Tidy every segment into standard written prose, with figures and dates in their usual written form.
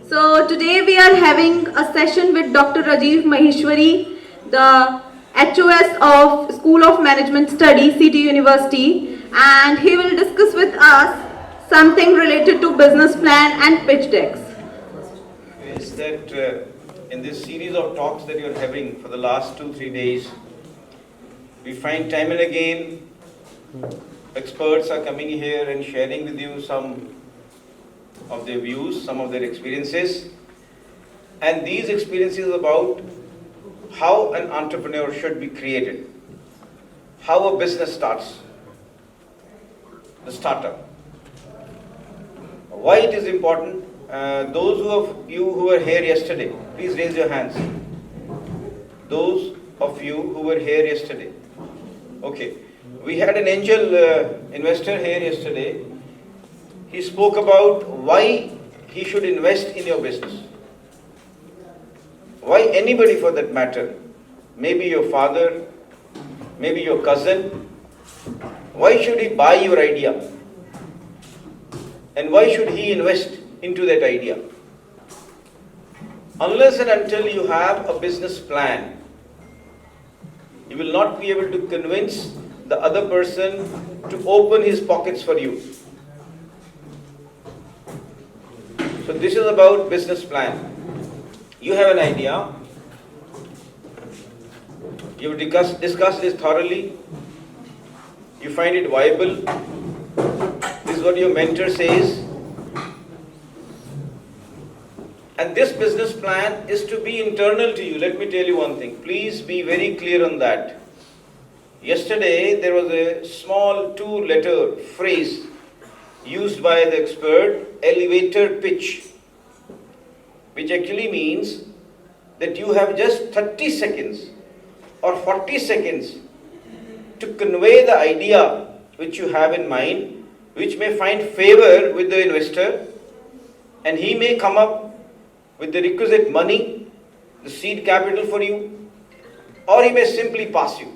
So today we are having a session with Dr. Rajiv Maheshwari, the HOS of School of Management Studies, City University, and he will discuss with us something related to business plan and pitch decks. Is that in this series of talks that you're having for the last 2-3 days, we find time and again experts are coming here and sharing with you some of their views, some of their experiences, and these experiences about how an entrepreneur should be created, how a business starts, the startup, why it is important. Those of you who were here yesterday, please raise your hands. Those of you who were here yesterday. Okay. We had an angel investor here yesterday. He spoke about why he should invest in your business. Why anybody for that matter, maybe your father, maybe your cousin, why should he buy your idea? And why should he invest into that idea? Unless and until you have a business plan, you will not be able to convince the other person to open his pockets for you. So this is about business plan. You have an idea, you have discussed this thoroughly, you find it viable, this is what your mentor says, and this business plan is to be internal to you. Let me tell you one thing, please be very clear on that. Yesterday there was a small 2-letter phrase used by the expert, elevator pitch, which actually means that you have just 30 seconds or 40 seconds to convey the idea which you have in mind, which may find favor with the investor, and he may come up with the requisite money, the seed capital for you, or he may simply pass you.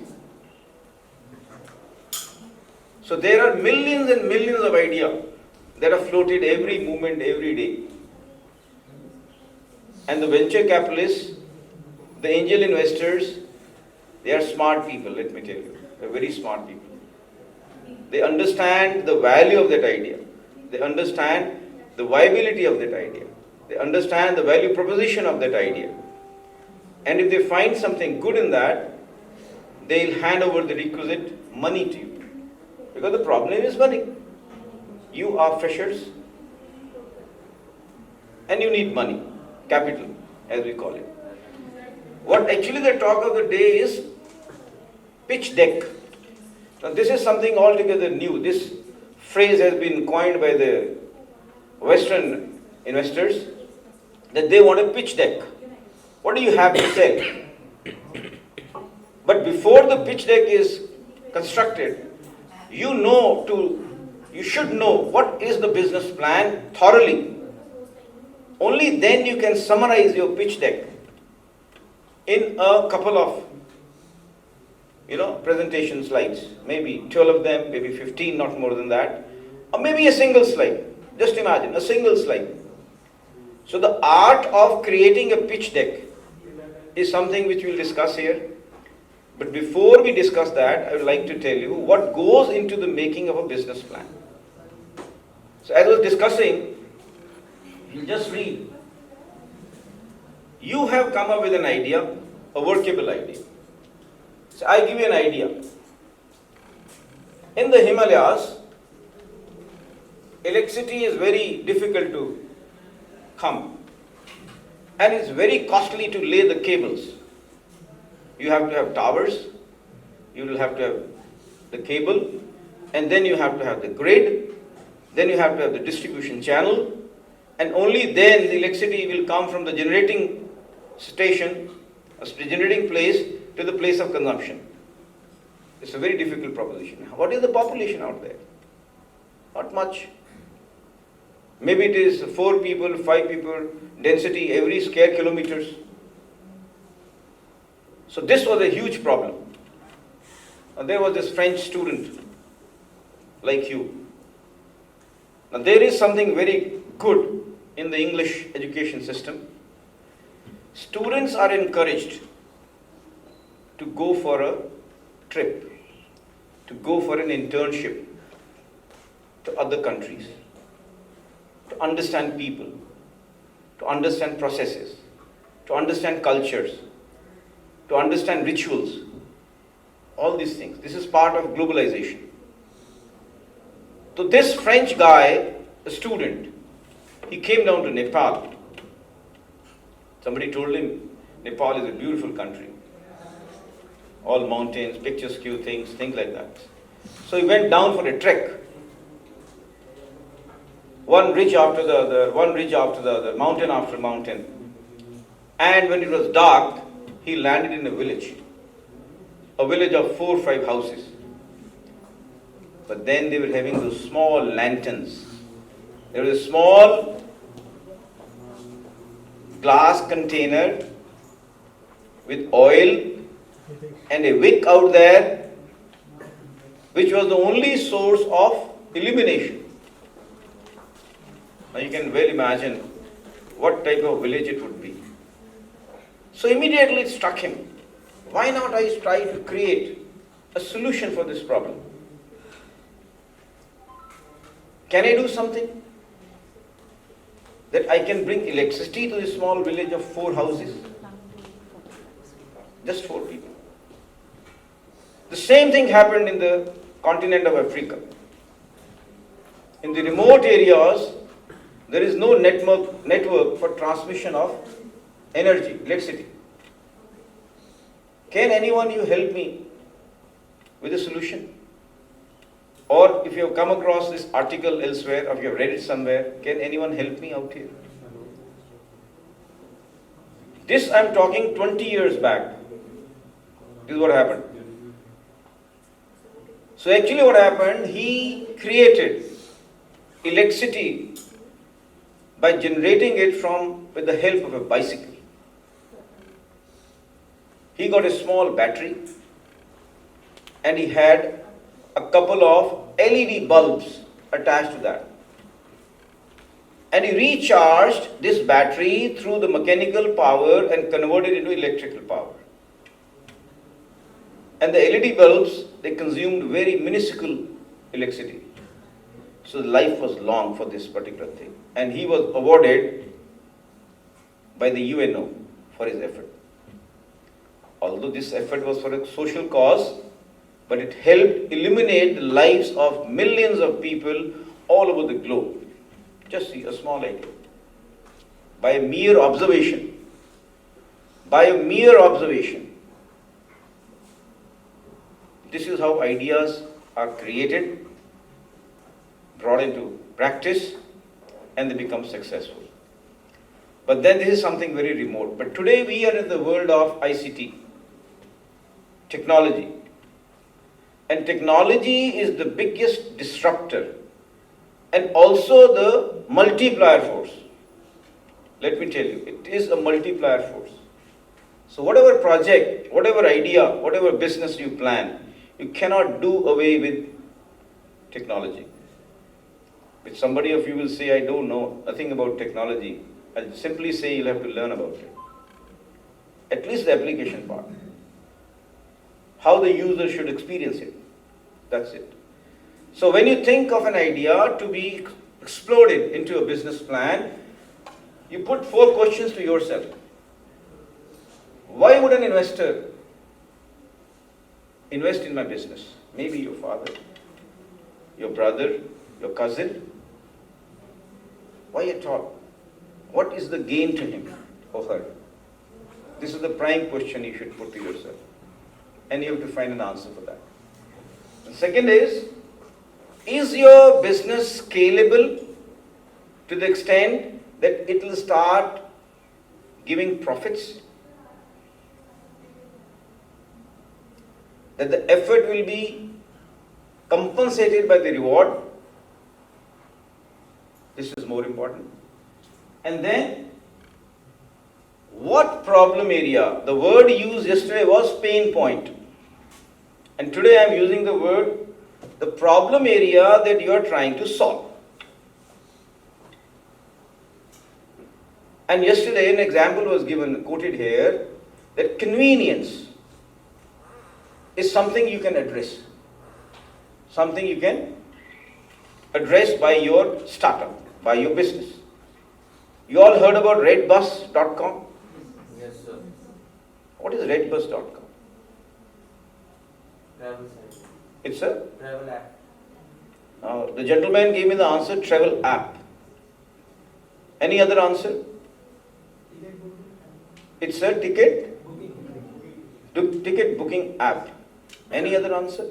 So there are millions and millions of ideas that are floated every moment, every day. And the venture capitalists, the angel investors, they are smart people, let me tell you. They are very smart people. They understand the value of that idea. They understand the viability of that idea. They understand the value proposition of that idea. And if they find something good in that, they'll hand over the requisite money to you. Because the problem is money. You are freshers and you need money, capital as we call it. What actually the talk of the day is pitch deck. Now this is something altogether new. This phrase has been coined by the Western investors that they want a pitch deck. What do you have to sell? But before the pitch deck is constructed, you should know what is the business plan thoroughly. Only then you can summarize your pitch deck in a couple of presentation slides, maybe 12 of them, maybe 15, not more than that, or maybe a single slide. Just imagine a single slide. So the art of creating a pitch deck is something which we'll discuss here. But before we discuss that, I would like to tell you what goes into the making of a business plan. So as I was discussing, you just read. You have come up with an idea, a workable idea. So I give you an idea. In the Himalayas, electricity is very difficult to come, and it's very costly to lay the cables. You have to have towers, you will have to have the cable, and then you have to have the grid, then you have to have the distribution channel, and only then the electricity will come from the generating station, a generating place, to the place of consumption. It's a very difficult proposition. What is the population out there? Not much. Maybe it is 4 people, 5 people, density every square kilometers. So this was a huge problem. And there was this French student like you. Now there is something very good in the English education system, students are encouraged to go for a trip, to go for an internship to other countries, to understand people, to understand processes, to understand cultures, to understand rituals, all these things. This is part of globalization. So this French guy, a student, he came down to Nepal. Somebody told him, Nepal is a beautiful country. All mountains, picturesque things, things like that. So he went down for a trek. One ridge after the other, one ridge after the other, mountain after mountain. And when it was dark, he landed in a village of 4 or 5 houses. But then they were having those small lanterns. There was a small glass container with oil and a wick out there, which was the only source of illumination. Now you can well imagine what type of village it would be. So immediately it struck him. Why not I try to create a solution for this problem? Can I do something? That I can bring electricity to this small village of 4 houses? Just 4 people. The same thing happened in the continent of Africa. In the remote areas, there is no network for transmission of energy, electricity. Can anyone you help me with a solution? Or if you have come across this article elsewhere, or if you have read it somewhere, can anyone help me out here? This I am talking 20 years back. This is what happened. So actually what happened, he created electricity by generating it with the help of a bicycle. He got a small battery and he had a couple of LED bulbs attached to that. And he recharged this battery through the mechanical power and converted it into electrical power. And the LED bulbs, they consumed very minuscule electricity. So life was long for this particular thing. And he was awarded by the UNO for his effort. Although this effort was for a social cause, but it helped illuminate the lives of millions of people all over the globe. Just see, a small idea. By a mere observation. By a mere observation. This is how ideas are created, brought into practice, and they become successful. But then this is something very remote. But today we are in the world of ICT, technology. And technology is the biggest disruptor and also the multiplier force. Let me tell you, it is a multiplier force. So whatever project, whatever idea, whatever business you plan, you cannot do away with technology. If somebody of you will say, I don't know nothing about technology, I'll simply say you'll have to learn about it. At least the application part. How the user should experience it. That's it. So when you think of an idea to be exploded into a business plan, you put 4 questions to yourself. Why would an investor invest in my business? Maybe your father, your brother, your cousin. Why at all? What is the gain to him or her? This is the prime question you should put to yourself. And you have to find an answer for that. The second is your business scalable to the extent that it will start giving profits? That the effort will be compensated by the reward? This is more important. And then, what problem area? The word used yesterday was pain point. And today I am using the word, the problem area that you are trying to solve. And yesterday an example was given, quoted here, that convenience is something you can address. Something you can address by your startup, by your business. You all heard about redbus.com? Yes, sir. What is redbus.com? Travel site. It's a, Travel app. the gentleman gave me the answer, travel app. Any other answer? It's a ticket booking app. Any other answer?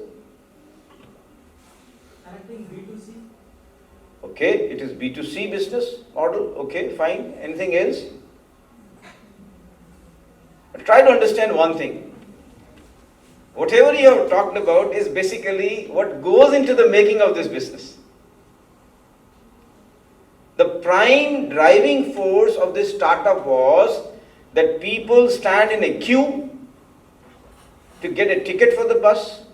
I think B2C. Okay, it is B2C business model. Okay, fine. Anything else? Try to understand one thing. Whatever you have talked about is basically what goes into the making of this business. The prime driving force of this startup was that people stand in a queue to get a ticket for the bus.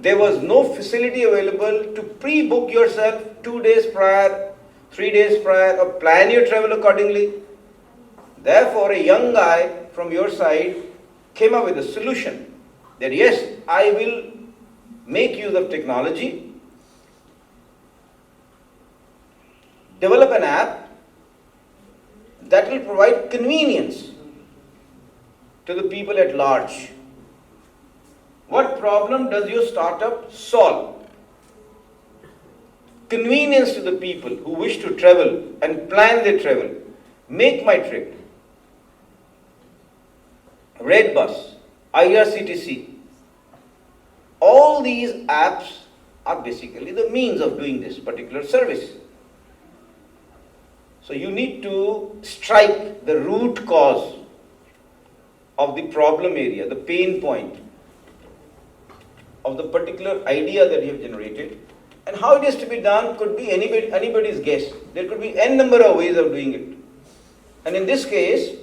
There was no facility available to pre-book yourself 2 days prior, 3 days prior, or plan your travel accordingly. Therefore, a young guy from your side came up with a solution that yes, I will make use of technology, develop an app that will provide convenience to the people at large. What problem does your startup solve? Convenience to the people who wish to travel and plan their travel. Make my trip. Redbus, IRCTC. All these apps are basically the means of doing this particular service. So you need to strike the root cause of the problem area, the pain point of the particular idea that you have generated. And how it is to be done could be anybody's guess. There could be n number of ways of doing it. And in this case,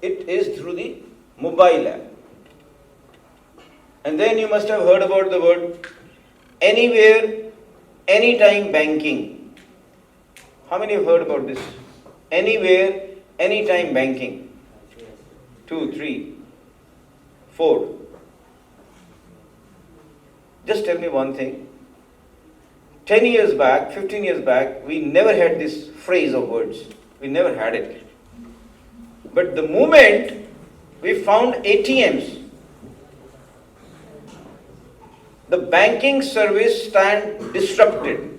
it is through the mobile app. And then you must have heard about the word anywhere, anytime banking. How many have heard about this? Anywhere, anytime banking. 2, 3, 4. Just tell me one thing. 10 years back, 15 years back, we never had this phrase of words. We never had it. But the moment we found ATMs, the banking service stand disrupted.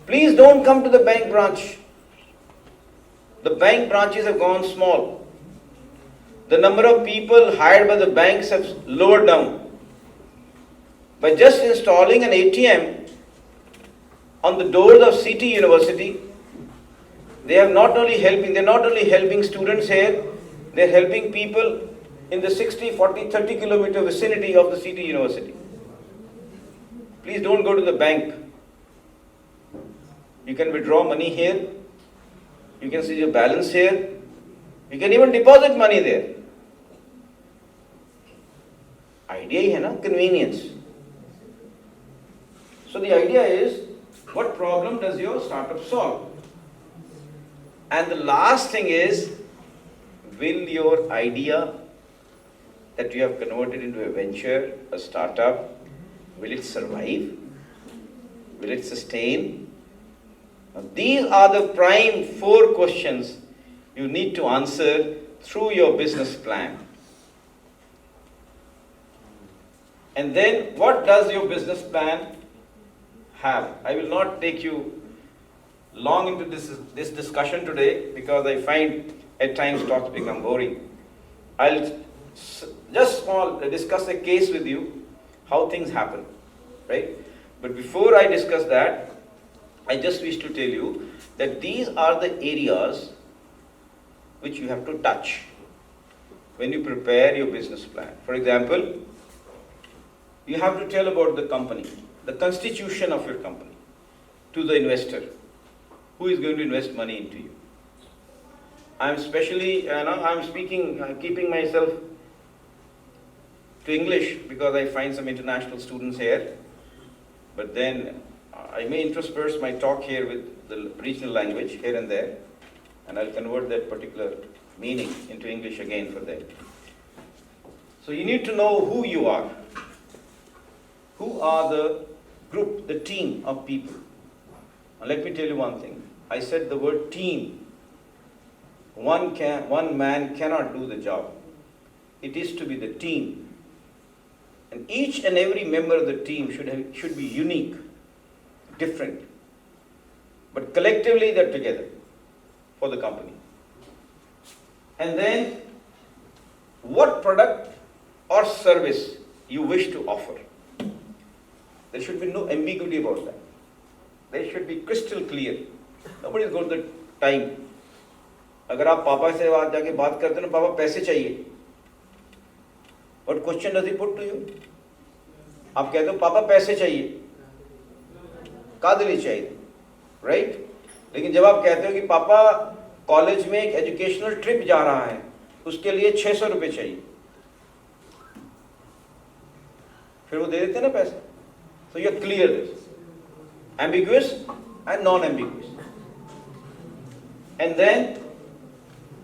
Please don't come to the bank branch. The bank branches have gone small. The number of people hired by the banks have lowered down. By just installing an ATM on the doors of City University, they're not only helping students here, they're helping people in the 60, 40, 30 kilometer vicinity of the City University. Please don't go to the bank. You can withdraw money here. You can see your balance here. You can even deposit money there. Idea hi hai na, convenience. So the idea is, what problem does your startup solve? And the last thing is, will your idea that you have converted into a venture, a startup, will it survive? Will it sustain? Now, these are the prime 4 questions you need to answer through your business plan. And then, what does your business plan have? I will not take you long into this discussion today because I find at times talks become boring. I'll just discuss a case with you, how things happen, right? But before I discuss that, I just wish to tell you that these are the areas which you have to touch when you prepare your business plan. For example, you have to tell about the company, the constitution of your company to the investor who is going to invest money into you. I'm keeping myself to English because I find some international students here, but then I may intersperse my talk here with the regional language here and there. and I'll convert that particular meaning into English again for them. So you need to know who you are. Who are the group, the team of people? And let me tell you one thing. I said the word team. One man cannot do the job. It is to be the team. And each and every member of the team should be unique, different. But collectively they're together for the company. And then what product or service you wish to offer. There should be no ambiguity about that. They should be crystal clear. Nobody is going to time. अगर आप पापा से आज जाके बात करते हो ना, पापा पैसे चाहिए. What question does he put to you? आप कहते हो पापा पैसे चाहिए. कादली चाहिए, right? लेकिन जब आप कहते हो कि पापा कॉलेज में एक एजुकेशनल ट्रिप जा रहा है, उसके लिए 600 रुपये चाहिए, फिर वो दे देते हैं ना पैसे. So you are clear this. Ambiguous and non-ambiguous. And then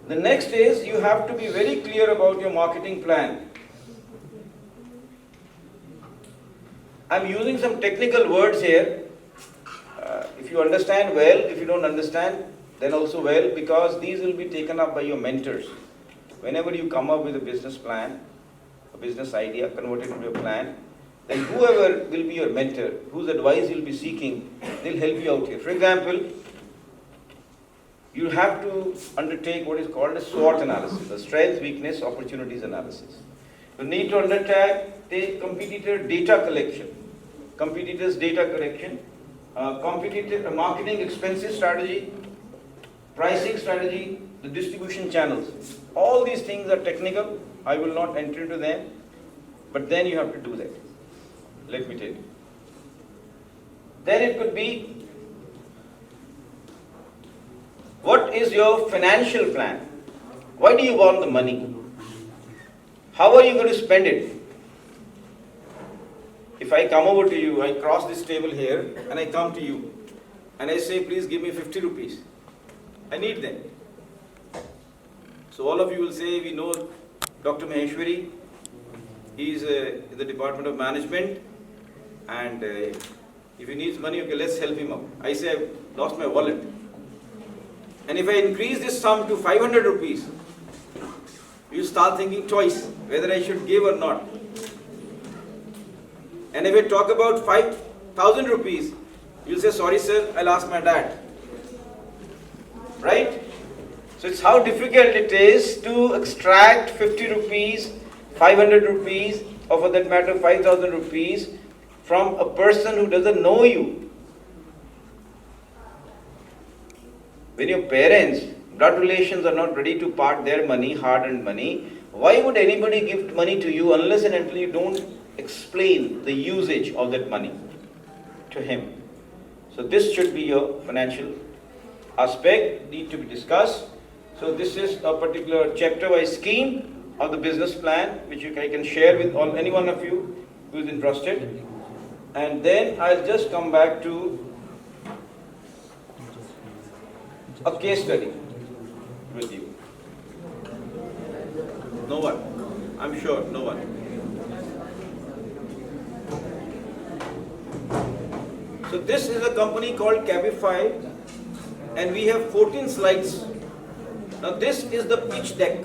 the next is you have to be very clear about your marketing plan. I'm using some technical words here. If you understand well, if you don't understand, then also well, because these will be taken up by your mentors. Whenever you come up with a business plan, a business idea, convert it into a plan, then whoever will be your mentor, whose advice you'll be seeking, they'll help you out here. For example, you have to undertake what is called a SWOT analysis, the strengths, weakness, opportunities analysis. You need to undertake competitor data collection, competitors data collection, competitor marketing expenses strategy, pricing strategy, the distribution channels. All these things are technical. I will not enter into them, but then you have to do that. Let me tell you. Then it could be, what is your financial plan? Why do you want the money? How are you going to spend it? If I come over to you, I cross this table here, and I come to you, and I say, please give me 50 rupees. I need them. So all of you will say, we know Dr. Maheshwari. He is in the Department of Management, and if he needs money, okay, let's help him out. I say, I've lost my wallet. And if I increase this sum to 500 rupees, you start thinking twice whether I should give or not. And if I talk about 5,000 rupees, you'll say, sorry sir, I'll ask my dad. Right? So it's how difficult it is to extract 50 rupees, 500 rupees, or for that matter 5,000 rupees from a person who doesn't know you. When your parents, blood relations, are not ready to part their money, hard-earned money, why would anybody give money to you unless and until you don't explain the usage of that money to him? So this should be your financial aspect, need to be discussed. So this is a particular chapter-wise scheme of the business plan, which I can share with any one of you who is interested. And then I'll just come back to a case study with you. No one. I'm sure, no one. So this is a company called Cabify, and we have 14 slides. Now this is the pitch deck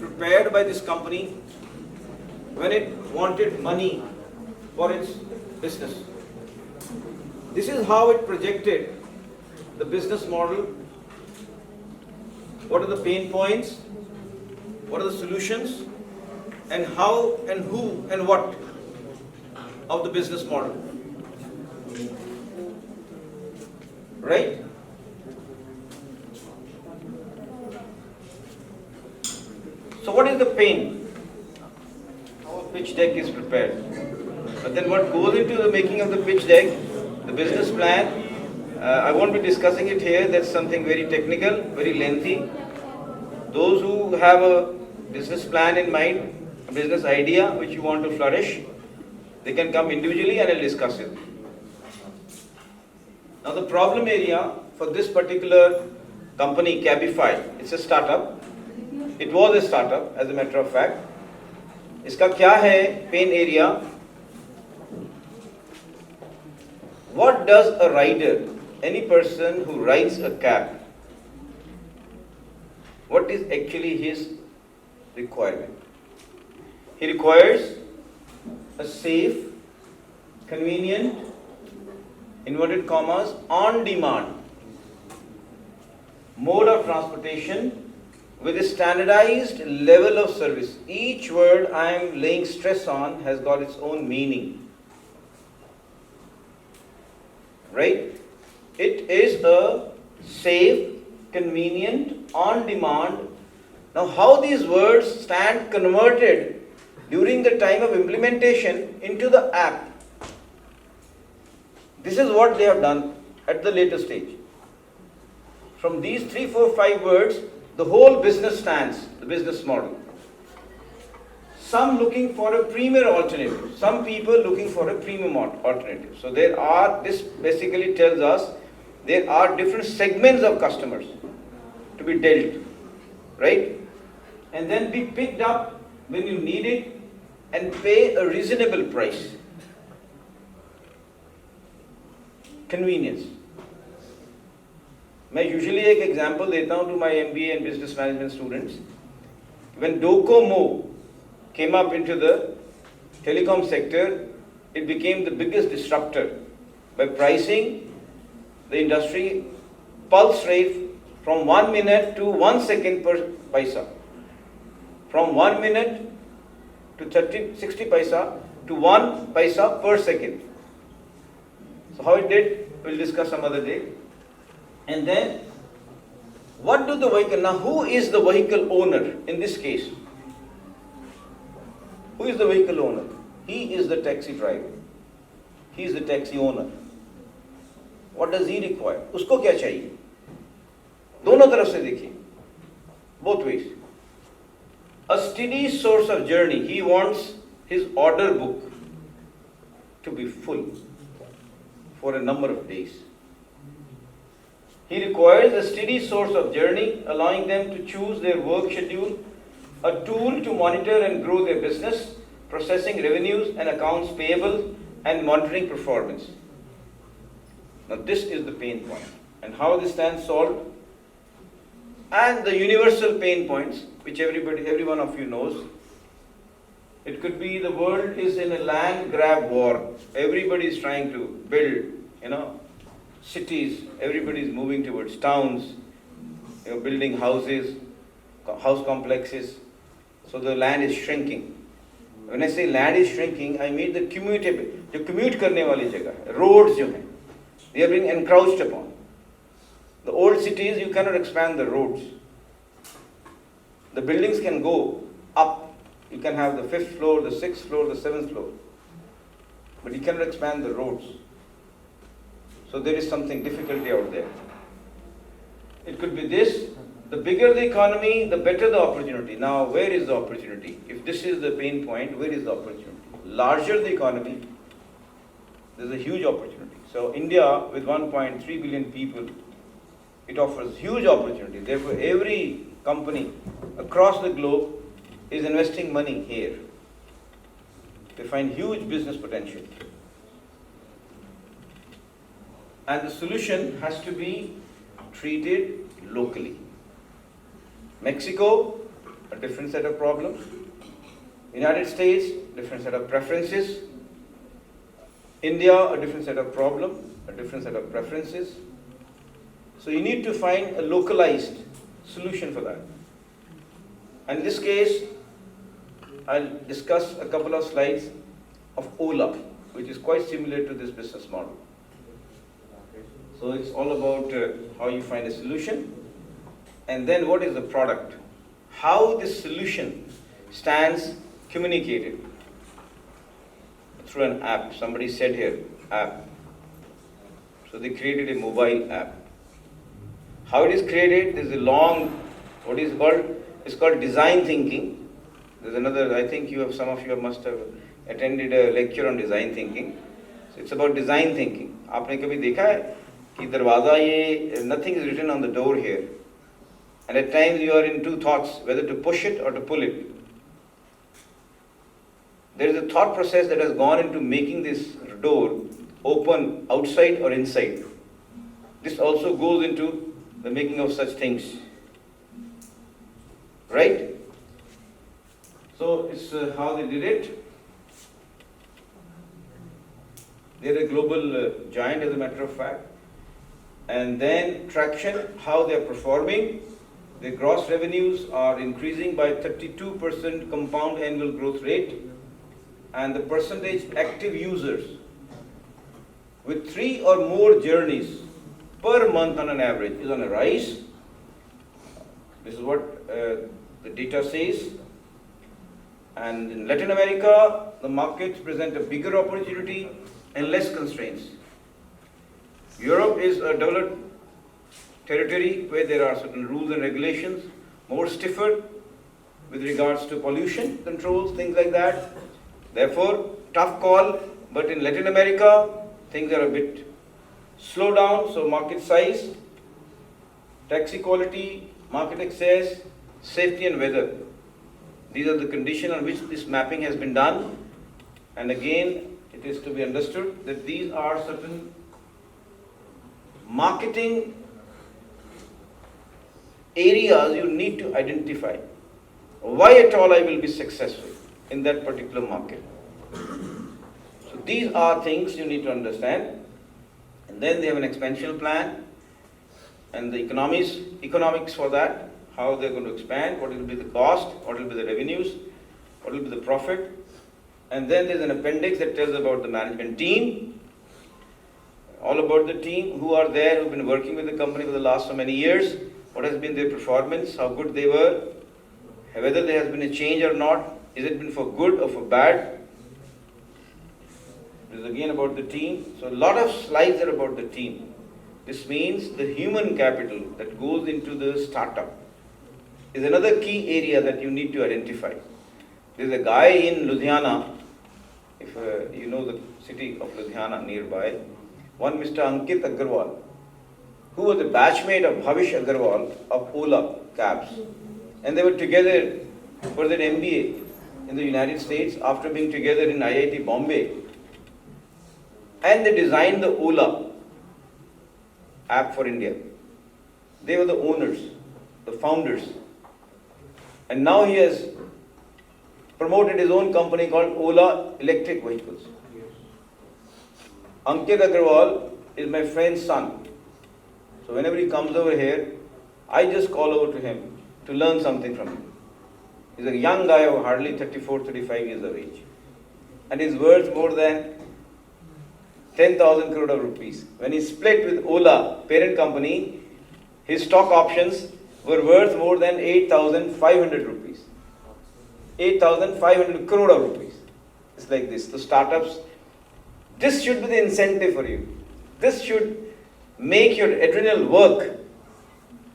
prepared by this company when it wanted money for its business. This is how it projected the business model. What are the pain points? What are the solutions? And how and who and what of the business model. Right? So what is the pain? How a pitch deck is prepared. But then what goes into the making of the pitch deck, the business plan, I won't be discussing it here. That's something very technical, very lengthy. Those who have a business plan in mind, a business idea which you want to flourish, they can come individually and I'll discuss it. Now the problem area for this particular company Cabify. It's a startup. It was a startup, as a matter of fact. इसका क्या है pain area? What does a rider, any person who rides a cab, what is actually his requirement? He requires a safe, convenient, inverted commas, on-demand mode of transportation with a standardized level of service. Each word I am laying stress on has got its own meaning. Right? It is a safe, convenient, on-demand. Now how these words stand converted during the time of implementation into the app. This is what they have done at the later stage. From these 3, 4, 5 words, the whole business stands, the business model. Some looking for a premier alternative, some people looking for a premium alternative. So this basically tells us there are different segments of customers to be dealt, right? And then be picked up when you need it and pay a reasonable price. Convenience. मैं usually एक example देता हूँ to my MBA and business management students. When Docomo came up into the telecom sector, it became the biggest disruptor by pricing the industry pulse rate from 1 minute to 1 second per paisa. From 1 minute to 60 paisa to 1 paisa per second. So how it did, we'll discuss some other day. And then, what do the vehicle, now who is the vehicle owner in this case? Who is the vehicle owner? He is the taxi driver. He is the taxi owner. What does he require? उसको क्या चाहिए? दोनों तरफ से देखिए. Both ways. A steady source of journey. He wants his order book to be full for a number of days. He requires a steady source of journey, allowing them to choose their work schedule, a tool to monitor and grow their business, processing revenues and accounts payable, and monitoring performance. Now this is the pain point. And how this stands solved? And the universal pain points, which every one of you knows. It could be the world is in a land grab war. Everybody is trying to build, cities. Everybody is moving towards towns, building houses, house complexes. So the land is shrinking. When I say land is shrinking, I mean the commutable, जो commute करने वाली जगह, roads जो हैं, they are being encroached upon. The old cities, you cannot expand the roads. The buildings can go up. You can have the 5th floor, the 6th floor, the 7th floor. But you cannot expand the roads. So there is something difficulty out there. It could be this. The bigger the economy, the better the opportunity. Now, where is the opportunity? If this is the pain point, where is the opportunity? Larger the economy, there's a huge opportunity. So India, with 1.3 billion people, it offers huge opportunity. Therefore, every company across the globe is investing money here. They find huge business potential. And the solution has to be treated locally. Mexico, a different set of problems. United States, different set of preferences. India, a different set of problems, a different set of preferences. So you need to find a localized solution for that. And in this case, I'll discuss a couple of slides of Ola, which is quite similar to this business model. So it's all about how you find a solution, and then what is the product, how this solution stands communicated through an app. Somebody said here, app. So they created a mobile app. How it is created, there's a long, what is called, it's called design thinking. There's another, I think some of you must have attended a lecture on design thinking. So it's about design thinking. आपने कभी देखा है कि दरवाज़ा ये, nothing is written on the door here. And at times you are in two thoughts, whether to push it or to pull it. There is a thought process that has gone into making this door open outside or inside. This also goes into the making of such things. Right? So it's how they did it. They're a global giant, as a matter of fact. And then traction, how they're performing. The gross revenues are increasing by 32% compound annual growth rate. And the percentage active users with 3 or more journeys per month on an average is on a rise. This is what the data says. And in Latin America, the markets present a bigger opportunity and less constraints. Europe is a developed territory where there are certain rules and regulations, more stiffer with regards to pollution controls, things like that. Therefore, tough call, but in Latin America, things are a bit slow down, so market size, taxi quality, market access, safety and weather. These are the conditions on which this mapping has been done. And again, it is to be understood that these are certain marketing areas you need to identify. Why at all I will be successful in that particular market. So these are things you need to understand. And then they have an expansion plan and the economics for that, how they're going to expand, what will be the cost, what will be the revenues, what will be the profit. And then there's an appendix that tells about the management team, all about the team, who are there, who've been working with the company for the last so many years, what has been their performance, how good they were, whether there has been a change or not, is it been for good or for bad. This is again about the team. So a lot of slides are about the team. This means the human capital that goes into the startup is another key area that you need to identify. There's a guy in Ludhiana, if you know the city of Ludhiana nearby, one Mr. Ankit Agarwal, who was a batchmate of Bhavish Agarwal of Ola Cabs. And they were together for their MBA in the United States after being together in IIT Bombay. And they designed the Ola app for India. They were the owners, the founders. And now he has promoted his own company called Ola Electric Vehicles. Ankit Agarwal is my friend's son. So whenever he comes over here, I just call over to him to learn something from him. He's a young guy of hardly 34, 35 years of age. And he's worth more than 10,000 crore of rupees. When he split with Ola, parent company, his stock options were worth more than 8,500 rupees. 8,500 crore of rupees. It's like this. The startups, this should be the incentive for you. This should make your adrenal work.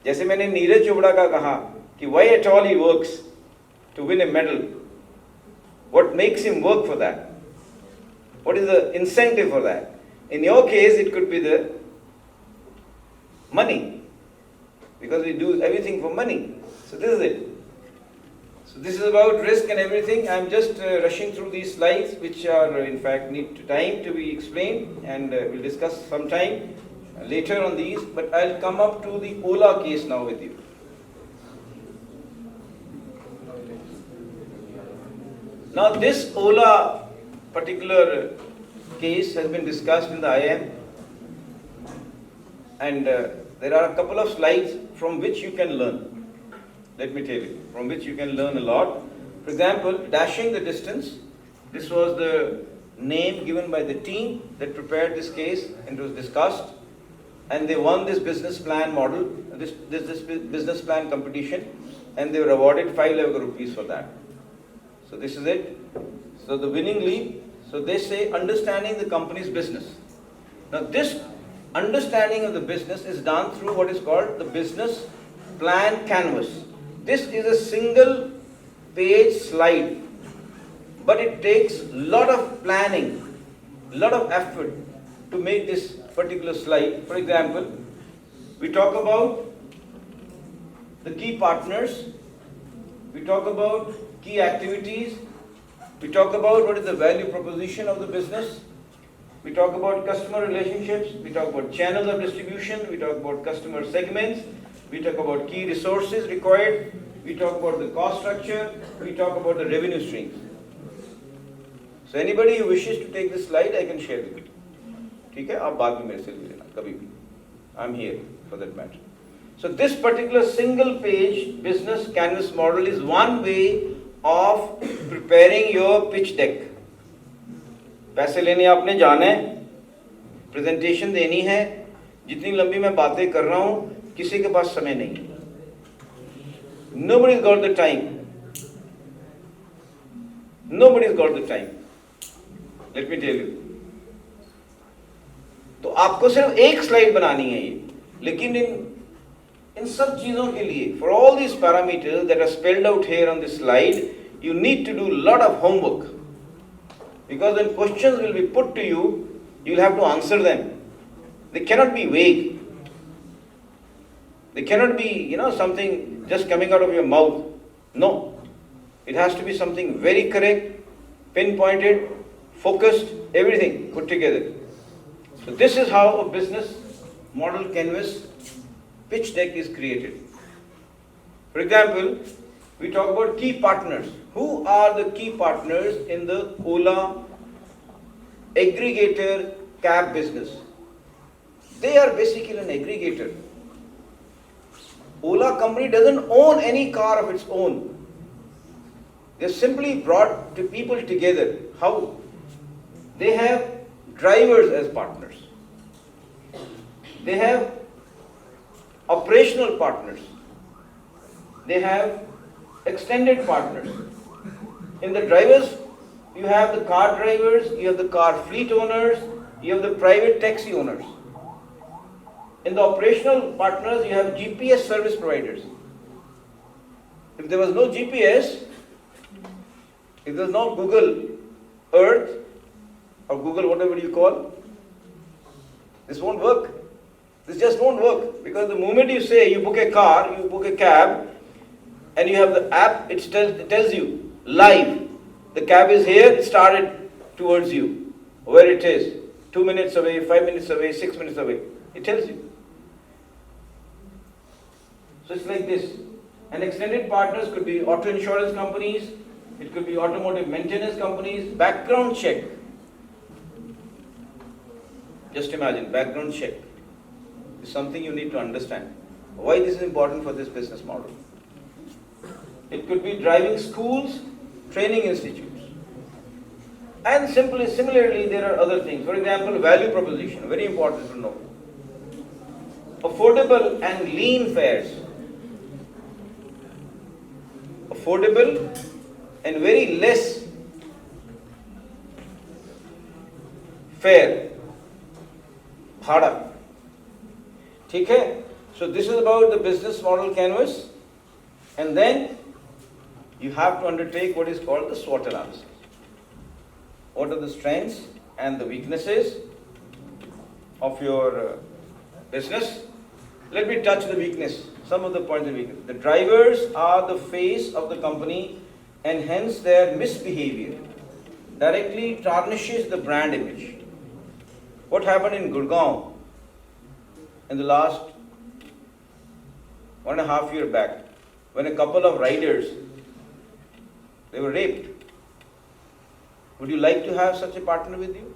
जैसे मैंने नीरज चोपड़ा का कहा कि why at all he works to win a medal. What makes him work for that? What is the incentive for that? In your case, it could be the money, because we do everything for money. So this is it. So this is about risk and everything. I'm just rushing through these slides, which are in fact need time to be explained, and we'll discuss sometime later on these. But I'll come up to the Ola case now with you. Now this Ola particular case has been discussed in the IM, and there are a couple of slides from which you can learn. Let me tell you, from which you can learn a lot. For example, dashing the distance. This was the name given by the team that prepared this case, and it was discussed. And they won this business plan model, this business plan competition, and they were awarded 5 lakh rupees for that. So this is it. So the winning lead. So they say understanding the company's business. Now this understanding of the business is done through what is called the business plan canvas. This is a single page slide, but it takes a lot of planning, a lot of effort to make this particular slide. For example, we talk about the key partners, we talk about key activities, we talk about what is the value proposition of the business, we talk about customer relationships, we talk about channels of distribution, we talk about customer segments, we talk about key resources required, we talk about the cost structure, we talk about the revenue streams. So anybody who wishes to take this slide, I can share with you. ठीक है, आप बाद में मेरे से ले लेना कभी भी. I'm here for that matter. So this particular single page business canvas model is one way of preparing your pitch deck. पैसे लेने आपने जाना है, प्रेजेंटेशन देनी है, जितनी लंबी मैं बातें कर रहा हूँ किसी के पास समय नहीं है. Nobody's got the time. Nobody's got the time. Let me tell you. तो आपको सिर्फ एक स्लाइड बनानी है ये, लेकिन इन सब चीजों के लिए, for all these parameters that are spelled out here on this slide, you need to do a lot of homework. Because when questions will be put to you, you will have to answer them. They cannot be vague. They cannot be, something just coming out of your mouth. No. It has to be something very correct, pinpointed, focused, everything put together. So this is how a business model canvas pitch deck is created. For example, we talk about key partners. Who are the key partners in the Ola aggregator cab business? They are basically an aggregator. Ola company doesn't own any car of its own. They simply brought the people together. How? They have drivers as partners. They have operational partners. They have extended partners. In the drivers, you have the car drivers, you have the car fleet owners, you have the private taxi owners. In the operational partners, you have GPS service providers. If there was no GPS, if there was no Google Earth, or Google whatever you call, this won't work. This just won't work. Because the moment you say you book a car, you book a cab, and you have the app, it tells you live. The cab is here, it started towards you. Where it is, 2 minutes away, 5 minutes away, 6 minutes away. It tells you. So it's like this. And extended partners could be auto insurance companies, it could be automotive maintenance companies, background check. Just imagine, background check is something you need to understand. Why this is important for this business model. It could be driving schools, training institutes. And similarly, there are other things. For example, value proposition, very important to know. Affordable and lean fares. Affordable and very less fare. Bhada. ठीक है? So this is about the business model canvas. And then you have to undertake what is called the SWOT analysis. What are the strengths and the weaknesses of your business? Let me touch the weakness, some of the points of weakness. The drivers are the face of the company and hence their misbehavior directly tarnishes the brand image. What happened in Gurgaon in the last 1.5 years back, when a couple of riders, they were raped. Would you like to have such a partner with you?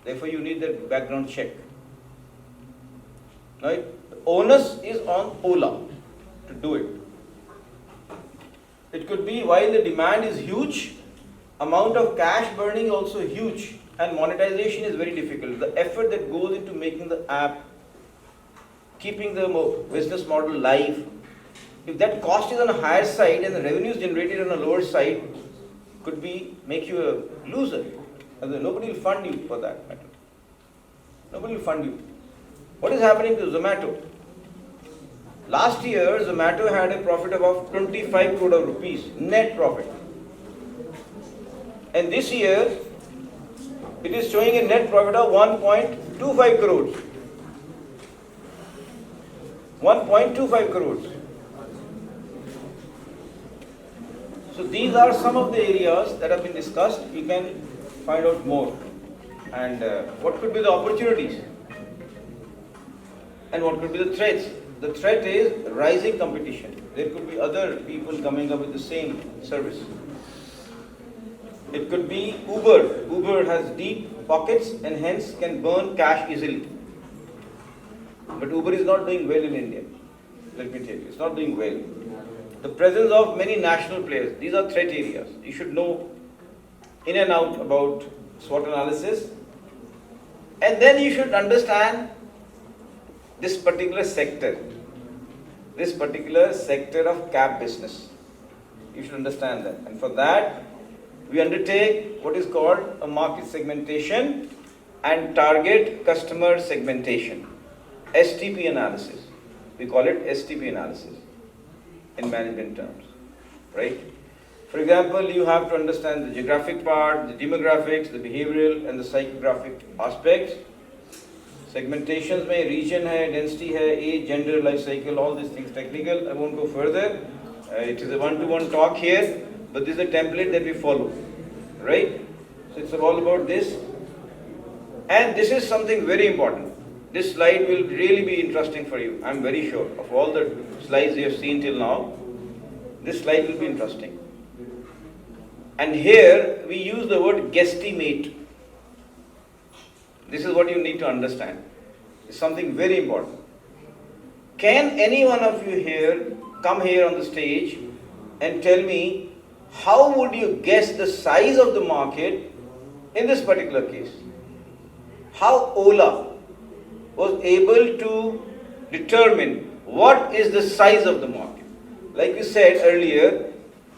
Therefore, you need that background check. Right? The onus is on Ola to do it. It could be while the demand is huge, amount of cash burning also huge, and monetization is very difficult. The effort that goes into making the app, keeping the business model live, if that cost is on a higher side and the revenues generated on a lower side, could be make you a loser. And nobody will fund you for that matter. Nobody will fund you. What is happening to Zomato? Last year, Zomato had a profit of about 25 crore rupees, net profit. And this year, it is showing a net profit of 1.25 crores. 1.25 crores. So these are some of the areas that have been discussed. You can find out more. And what could be the opportunities? And what could be the threats? The threat is rising competition. There could be other people coming up with the same service. It could be Uber. Uber has deep pockets and hence can burn cash easily. But Uber is not doing well in India. Let me tell you, it's not doing well. The presence of many national players, these are threat areas. You should know in and out about SWOT analysis. And then you should understand this particular sector of cab business. You should understand that. And for that, we undertake what is called a market segmentation and target customer segmentation, STP analysis. We call it STP analysis in management terms, right? For example, you have to understand the geographic part, the demographics, the behavioral and the psychographic aspects. Segmentations में region है, density है, age, gender, life cycle, all these things technical. I won't go further. It is a one-to-one talk here, but this is a template that we follow, right? So it's all about this. And this is something very important. This slide will really be interesting for you. I'm very sure of all the slides you have seen till now. This slide will be interesting. And here we use the word guesstimate. This is what you need to understand. It's something very important. Can any one of you here come here on the stage and tell me how would you guess the size of the market in this particular case? How Ola was able to determine what is the size of the market. Like we said earlier,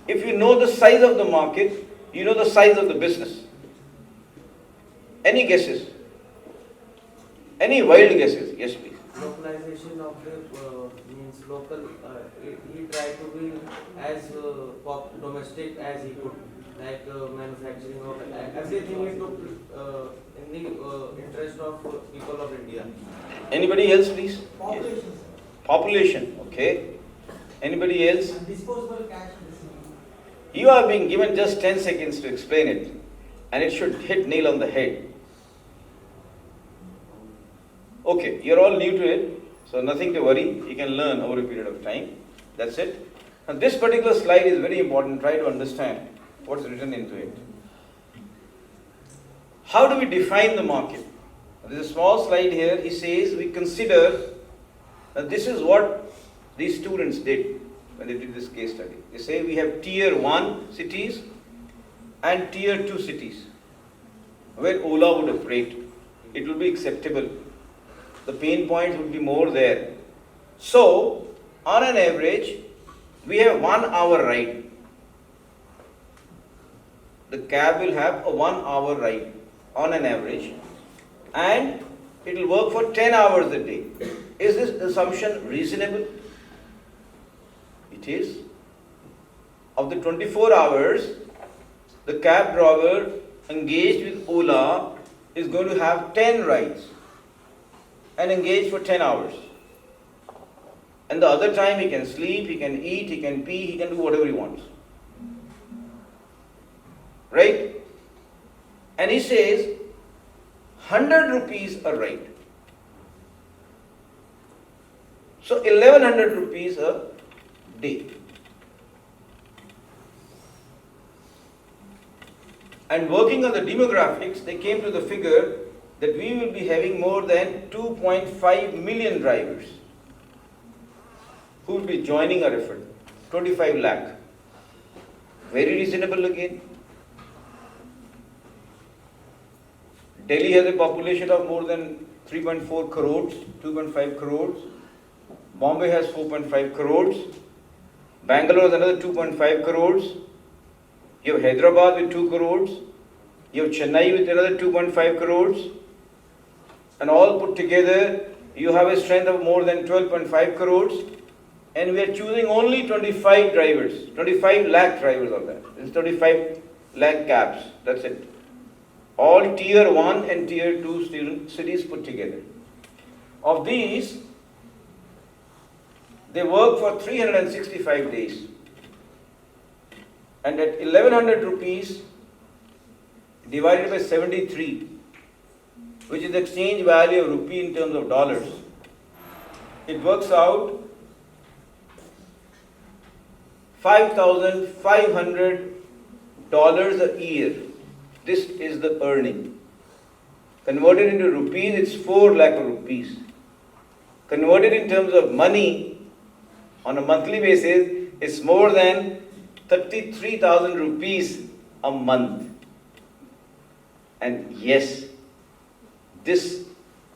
if you know the size of the market, you know the size of the business. Any guesses? Any wild guesses? Yes, please. Localization of the means local. He tried to be as domestic as he could, like manufacturing of everything he took in the interest of people of India. Anybody else, please? Population. Yes. Population. Okay. Anybody else? And disposable cash. You are being given just 10 seconds to explain it, and it should hit nail on the head. Okay, you're all new to it, so nothing to worry. You can learn over a period of time. That's it. And this particular slide is very important. Try to understand what's written into it. How do we define the market? There's a small slide here. He says we consider that this is what these students did when they did this case study. They say we have tier 1 cities and tier 2 cities where Ola would operate. It will be acceptable. The pain points would be more there. So, on an average, we have 1 hour ride. The cab will have a 1 hour ride on an average, and it will work for 10 hours a day. Is this assumption reasonable? It is. Of the 24 hours, the cab driver engaged with Ola is going to have 10 rides and engaged for 10 hours. And the other time he can sleep, he can eat, he can pee, he can do whatever he wants. Right? And he says 100 rupees a ride. So 1100 rupees a day. And working on the demographics, they came to the figure that we will be having more than 2.5 million drivers who will be joining our effort. 25 lakh. Very reasonable again. Delhi has a population of more than 3.4 crores, 2.5 crores. Bombay has 4.5 crores. Bangalore has another 2.5 crores. You have Hyderabad with 2 crores. You have Chennai with another 2.5 crores. And all put together, you have a strength of more than 12.5 crores. And we are choosing only 25 drivers, 25 lakh drivers of that. It's 25 lakh cabs. That's it. All tier 1 and tier 2 cities put together. Of these, they work for 365 days. And at 1100 rupees divided by 73, which is the exchange value of rupee in terms of dollars, it works out $5,500 a year. This is the earning. Converted into rupees, it's 4 lakh rupees. Converted in terms of money, on a monthly basis, it's more than 33,000 rupees a month. And yes, this,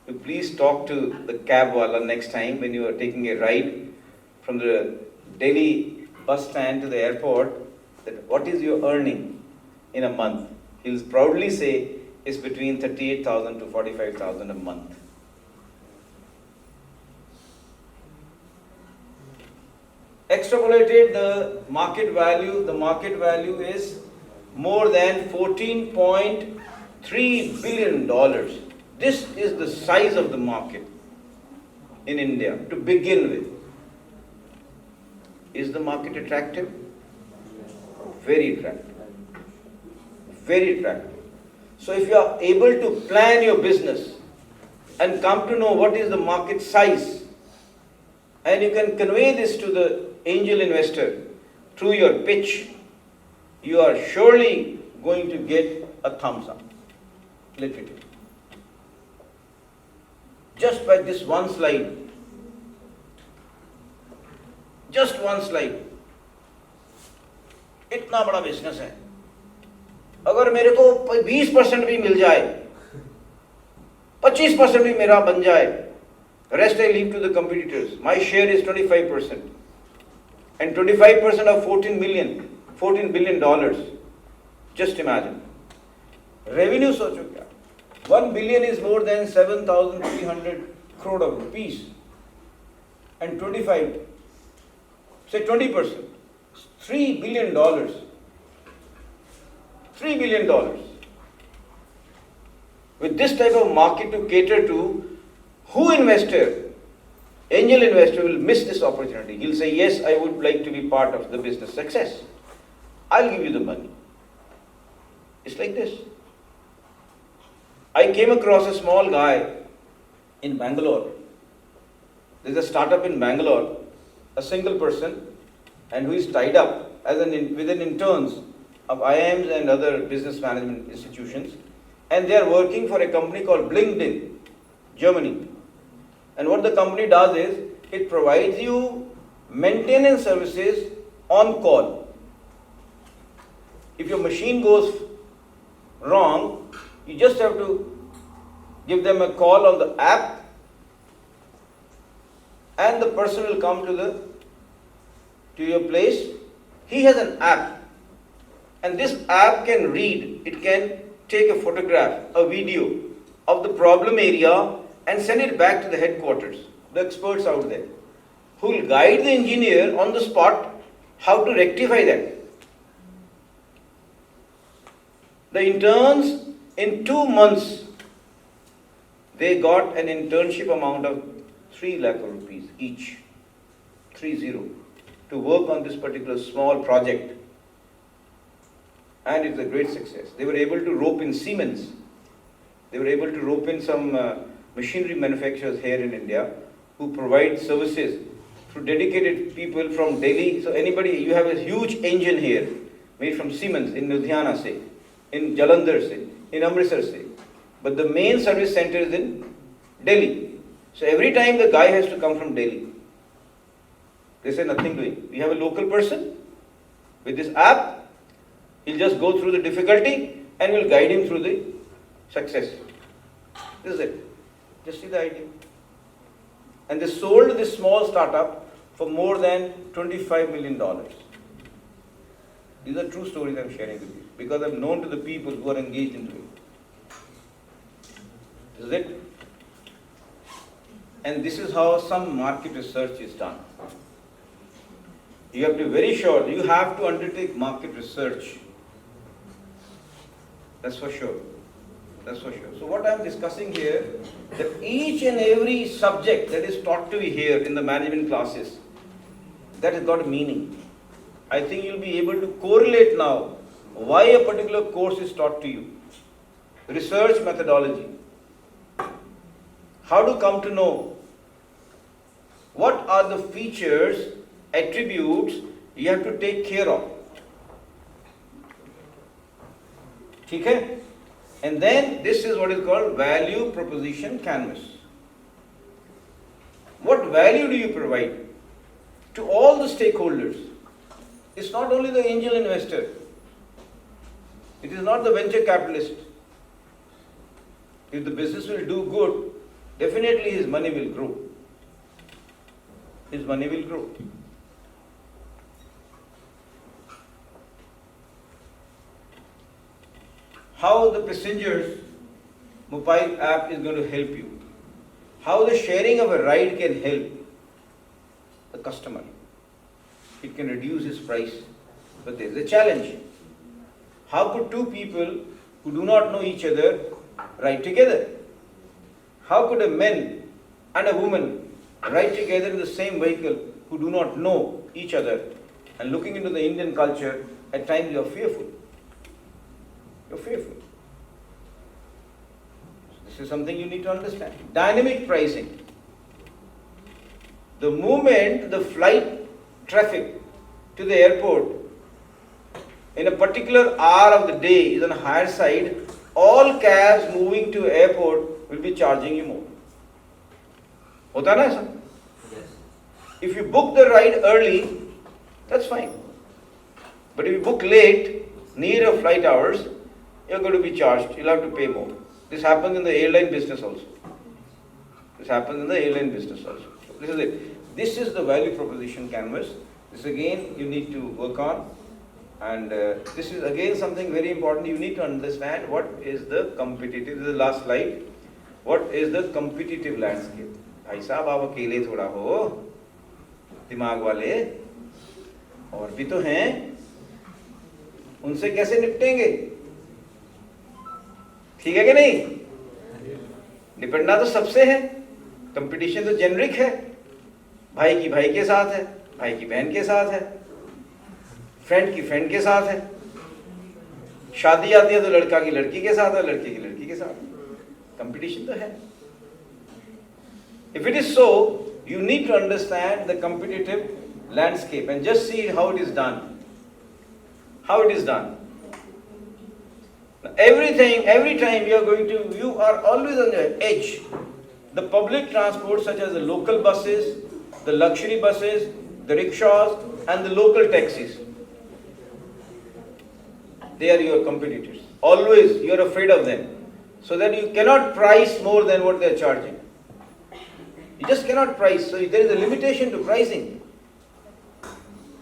you please talk to the cab wala next time when you are taking a ride from the Delhi bus stand to the airport, that what is your earning in a month? He'll proudly say it's between 38,000 to 45,000 a month. Extrapolated the market value is more than $14.3 billion. This is the size of the market in India to begin with. Is the market attractive? Very attractive. Very attractive. So if you are able to plan your business and come to know what is the market size, and you can convey this to the angel investor through your pitch, you are surely going to get a thumbs up. Let me tell you. Just by this one slide, just one slide, इतना बड़ा business है. अगर मेरे को 20% भी मिल जाए, 25% भी मेरा बन जाए, rest I leave to the competitors. My share is 25%. And 25% of $14 billion. Just imagine. Revenue सोचो क्या? 1 billion is more than 7,300 crore of rupees. And 25, say 20%, $3 billion. $3 billion. With this type of market to cater to, who investor, angel investor will miss this opportunity. He'll say, yes, I would like to be part of the business success. I'll give you the money. It's like this. I came across a small guy in Bangalore. There's a startup in Bangalore, a single person, and who is tied up with an interns of IIMs and other business management institutions, and they are working for a company called LinkedIn, Germany. And what the company does is, it provides you maintenance services on call. If your machine goes wrong, you just have to give them a call on the app, and the person will come to your place. He has an app, and this app can read, it can take a photograph, a video of the problem area and send it back to the headquarters, the experts out there, who will guide the engineer on the spot how to rectify that. The interns, in 2 months, they got an internship amount of 3 lakh rupees each, 30, to work on this particular small project. And it's a great success. They were able to rope in Siemens. They were able to rope in some machinery manufacturers here in India who provide services through dedicated people from Delhi. So anybody, you have a huge engine here, made from Siemens in Ludhiana, say, in Jalandhar, say, in Amritsar, say. But the main service center is in Delhi. So every time the guy has to come from Delhi. They say nothing doing. We have a local person with this app. He'll just go through the difficulty and we'll guide him through the success. This is it. Just see the idea. And they sold this small startup for more than $25 million. These are true stories I'm sharing with you because I'm known to the people who are engaged into it. This is it. And this is how some market research is done. You have to be very sure, you have to undertake market research. That's for sure. That's for sure. So what I'm discussing here, that each and every subject that is taught to you here in the management classes, that has got a meaning. I think you'll be able to correlate now why a particular course is taught to you. Research methodology. How to come to know what are the features, attributes you have to take care of. Okay? And then this is what is called value proposition canvas. What value do you provide to all the stakeholders? It's not only the angel investor. It is not the venture capitalist. If the business will do good, definitely his money will grow. His money will grow. How the passengers mobile app is going to help you. How the sharing of a ride can help the customer. It can reduce his price. But there is a challenge. How could two people who do not know each other ride together? How could a man and a woman ride together in the same vehicle who do not know each other? And looking into the Indian culture, at times you are fearful. You're fearful. This is something you need to understand. Dynamic pricing. The moment the flight traffic to the airport in a particular hour of the day is on a higher side, all cabs moving to airport will be charging you more. Hota na aisa? Yes. If you book the ride early, that's fine. But if you book late, near of flight hours, you're going to be charged. You'll have to pay more. This happens in the airline business also. This happens in the airline business also. So this is it. This is the value proposition canvas. This again you need to work on. And this is again something very important. You need to understand what is the competitive, this is the last slide. What is the competitive landscape? भाई साहब आप अकेले थोड़ा हो, दिमाग वाले और भी तो हैं, उनसे कैसे निपटेंगे? ठीक है कि नहीं? निपटना तो सबसे है, कंपटीशन तो जेनरिक है, भाई की भाई के साथ है, भाई की बहन के साथ है, फ्रेंड की फ्रेंड के साथ है, शादी आती है तो लड़का की लड़की के साथ है, लड़के की लड़की के साथ, कंपटीशन तो है. If it is so, you need to understand the competitive landscape and just see how it is done. How it is done. Every time you are always on the edge. The public transport such as the local buses, the luxury buses, the rickshaws and the local taxis. They are your competitors. Always you are afraid of them. So that you cannot price more than what they are charging. You just cannot price. So there is a limitation to pricing.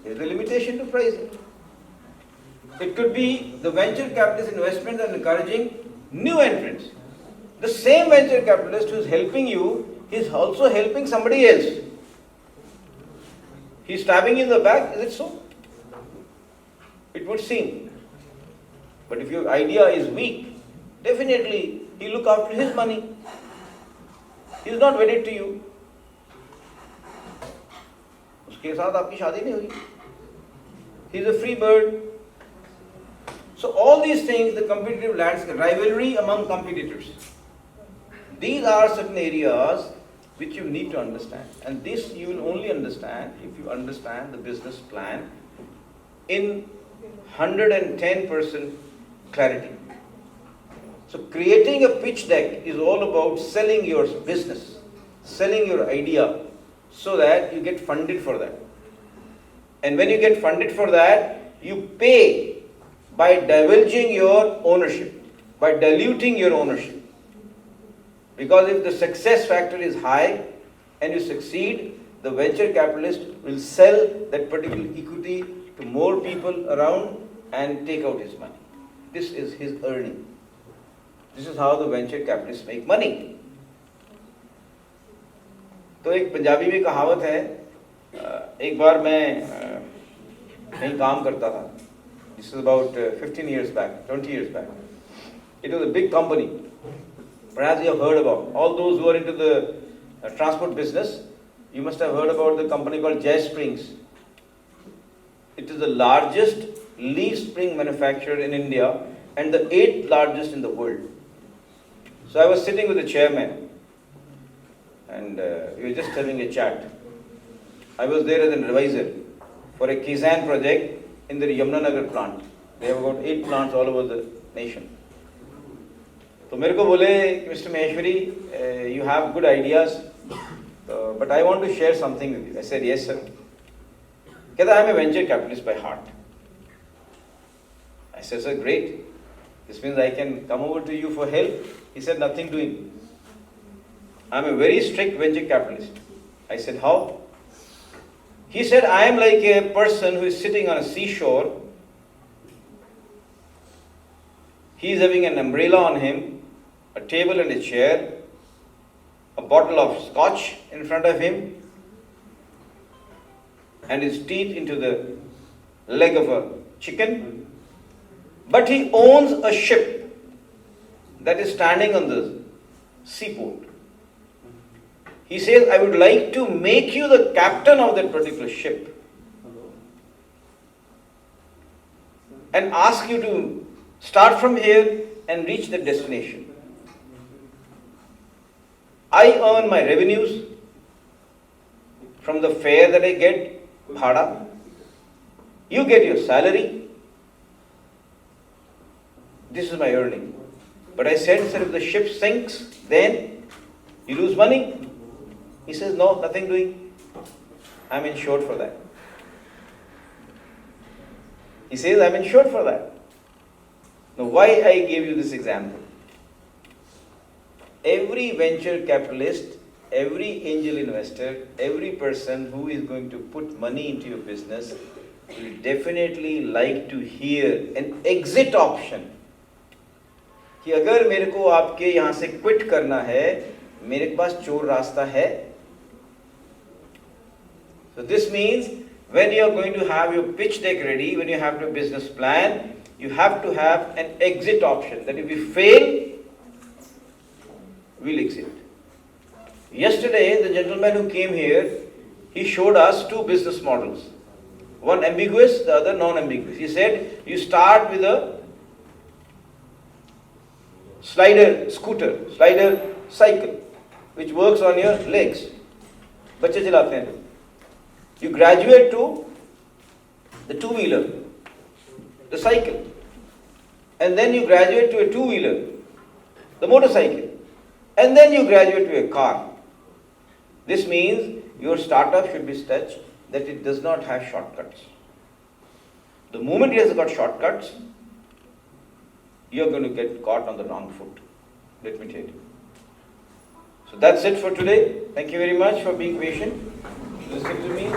There is a limitation to pricing. It could be the venture capitalist investment and encouraging new entrants. The same venture capitalist who is helping you is also helping somebody else. He is stabbing you in the back, is it so? It would seem. But if your idea is weak, definitely he will look after his money. He is not wedded to you. उसके साथ आपकी शादी नहीं होगी. He is a free bird. So all these things, the competitive landscape, rivalry among competitors. These are certain areas which you need to understand. And this you will only understand if you understand the business plan in 110% clarity. So creating a pitch deck is all about selling your business, selling your idea so that you get funded for that. And when you get funded for that, you pay by divulging your ownership, by diluting your ownership. Because if the success factor is high and you succeed, the venture capitalist will sell that particular equity to more people around and take out his money. This is his earning. This is how the venture capitalists make money. तो एक पंजाबी में कहावत है, एक बार मैं कहीं काम करता था. This is about 15 years back, 20 years back. It was a big company. Perhaps you have heard about. All those who are into the transport business, you must have heard about the company called Jazz Springs. It is the largest leaf spring manufacturer in India and the 8th largest in the world. So I was sitting with the chairman and we were just having a chat. I was there as an advisor for a Kizan project in the Yamunanagar plant. They have about 8 plants all over the nation. तो मेरे को बोले Mr. Maheshwari, you have good ideas, but I want to share something with you. I said, yes, sir. कहता I am a venture capitalist by heart. I said, sir, great. This means I can come over to you for help. He said, nothing doing. I am a very strict venture capitalist. I said, how? He said, I am like a person who is sitting on a seashore. He is having an umbrella on him, a table and a chair, a bottle of scotch in front of him, and his teeth into the leg of a chicken. But he owns a ship that is standing on the seaport. He says, I would like to make you the captain of that particular ship and ask you to start from here and reach the destination. I earn my revenues from the fare that I get, bhada. You get your salary. This is my earning. But I said, sir, if the ship sinks, then you lose money. He says, no, nothing doing. I'm insured for that. He says, I'm insured for that. Now, why I gave you this example? Every venture capitalist, every angel investor, every person who is going to put money into your business will definitely like to hear an exit option. कि अगर मेरे को आपके यहाँ से quit करना है, मेरे पास चोर रास्ता है. So this means when you are going to have your pitch deck ready, when you have your business plan, you have to have an exit option. That if we fail, we'll exit. Yesterday, the gentleman who came here, he showed us 2 business models. One ambiguous, the other non-ambiguous. He said, you start with a slider cycle, which works on your legs. बच्चे चलाते हैं. You graduate to the 2-wheeler, the cycle. And then you graduate to a 2-wheeler, the motorcycle. And then you graduate to a car. This means your startup should be such that it does not have shortcuts. The moment it has got shortcuts, you are going to get caught on the wrong foot. Let me tell you. So that's it for today. Thank you very much for being patient, listening to me.